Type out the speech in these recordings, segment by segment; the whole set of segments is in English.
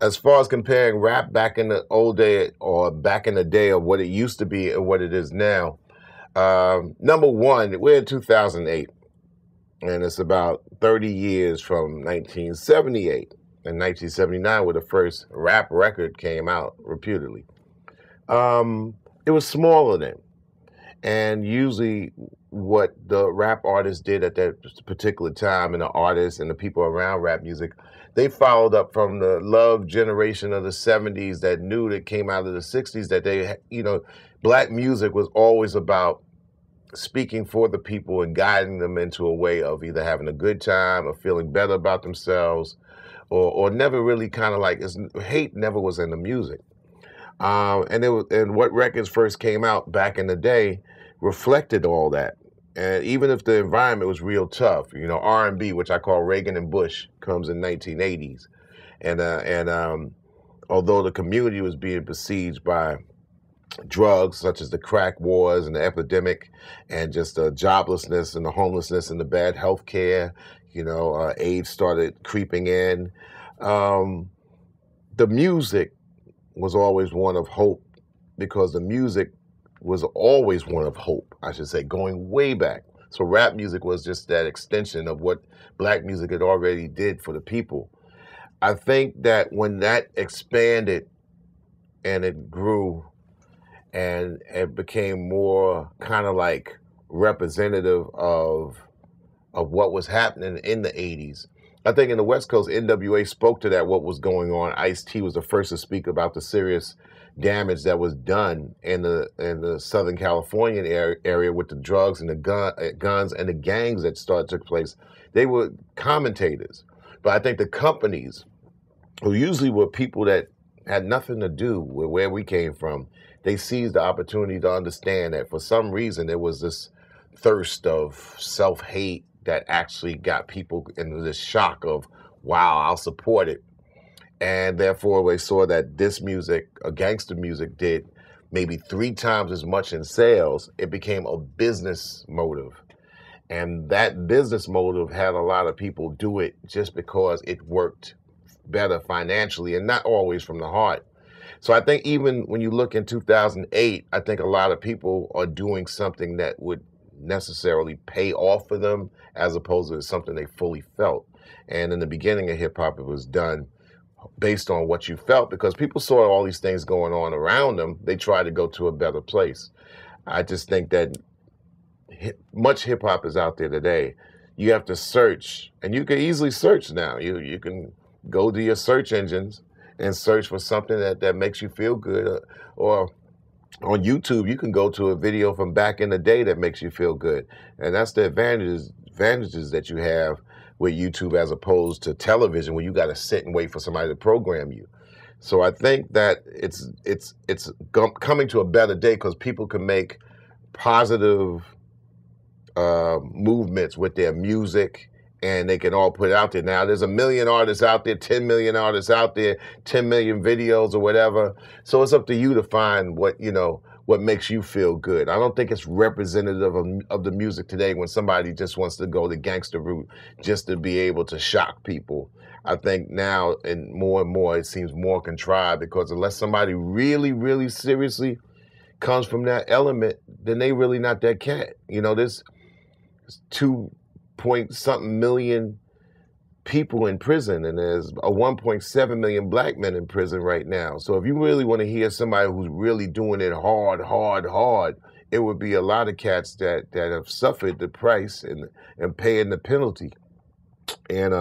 as far as comparing rap back in the old day or back in the day of what it used to be and what it is now, number one, we're in 2008, and it's about 30 years from 1978 and 1979, where the first rap record came out, reputedly. It was smaller then. And usually, what the rap artists did at that particular time, and the artists and the people around rap music, they followed up from the love generation of the 70s that knew that came out of the 60s that black music was always about speaking for the people and guiding them into a way of either having a good time or feeling better about themselves, or never really kind of like hate never was in the music. And what records first came out back in the day reflected all that. And even if the environment was real tough, R&B, which I call Reagan and Bush, comes in 1980s, and although the community was being besieged by drugs such as the crack wars and the epidemic, and just the joblessness and the homelessness and the bad health care, AIDS started creeping in. The music was always one of hope, because the music was always one of hope, I should say, going way back. So rap music was just that extension of what black music had already did for the people. I think that when that expanded and it grew and it became more kind of like representative of what was happening in the 80s, I think in the West Coast, NWA spoke to that, what was going on. Ice-T was the first to speak about the serious damage that was done in the Southern Californian area with the drugs and the guns and the gangs that took place. They were commentators. But I think the companies, who usually were people that had nothing to do with where we came from, they seized the opportunity to understand that for some reason there was this thirst of self-hate that actually got people into this shock of, wow, I'll support it. And therefore, they saw that this music, gangster music, did maybe 3 times as much in sales. It became a business motive. And that business motive had a lot of people do it just because it worked better financially, and not always from the heart. So I think even when you look in 2008, I think a lot of people are doing something that would necessarily pay off for them, as opposed to something they fully felt. And in the beginning of hip hop, it was done based on what you felt, because people saw all these things going on around them. They tried to go to a better place. I just think that much hip hop is out there today. You have to search, and you can easily search now. You can go to your search engines and search for something that makes you feel good, or on YouTube, you can go to a video from back in the day that makes you feel good. And that's the advantages that you have with YouTube, as opposed to television, where you got to sit and wait for somebody to program you. So I think that it's coming to a better day, because people can make positive movements with their music, and they can all put it out there. Now, there's 1 million artists out there, 10 million artists out there, 10 million videos or whatever. So it's up to you to find what makes you feel good. I don't think it's representative of the music today when somebody just wants to go the gangster route just to be able to shock people. I think now, and more, it seems more contrived, because unless somebody really, really seriously comes from that element, then they really not that cat. There's 2-point-something million people in prison, and there's a 1.7 million black men in prison right now. So if you really want to hear somebody who's really doing it hard, it would be a lot of cats that have suffered the price and paying the penalty. And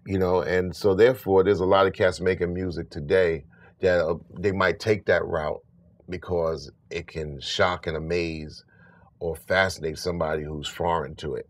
and so therefore there's a lot of cats making music today that they might take that route because it can shock and amaze or fascinate somebody who's foreign to it.